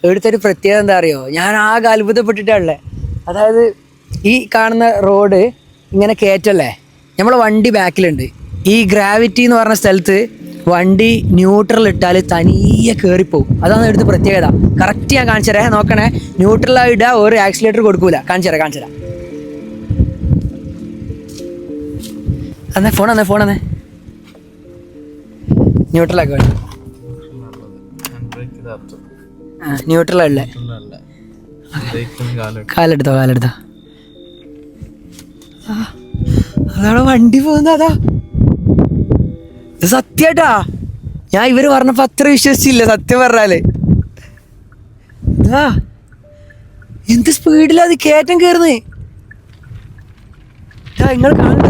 ഇവിടുത്തെ ഒരു പ്രത്യേകത എന്താ അറിയോ, ഞാൻ ആകെ അത്ഭുതപ്പെട്ടിട്ടുള്ളേ. അതായത് ഈ കാണുന്ന റോഡ് ഇങ്ങനെ കയറ്റല്ലേ, നമ്മളെ വണ്ടി ബാക്കിലുണ്ട്. ഈ ഗ്രാവിറ്റി എന്ന് പറഞ്ഞ സ്ഥലത്ത് വണ്ടി ന്യൂട്രൽ ഇട്ടാൽ തനിയെ കയറിപ്പോവും. അതാണ് ഇവിടുത്തെ പ്രത്യേകത. കറക്റ്റ് ഞാൻ കാണിച്ചു തരാം, നോക്കണേ. ന്യൂട്രലായി ഇടുക, ഒരു ആക്സിലേറ്റർ കൊടുക്കൂല. കാണിച്ചു തരാം. ഫോൺ തന്നെ ന്യൂട്രലാക്കി വേണ്ടി. ന്യൂട്രലല്ലേ, കാലെടുത്തോ. അതാണ് വണ്ടി പോകുന്നത്. അതാ ഇത് സത്യാട്ടാ. ഞാൻ ഇവര് പറഞ്ഞപ്പോ അത്ര വിശ്വസിച്ചില്ല സത്യം പറഞ്ഞാല്. എന്ത് സ്പീഡിലാ അത് കയറ്റം കയറുന്നേ. നിങ്ങൾ കാണുന്ന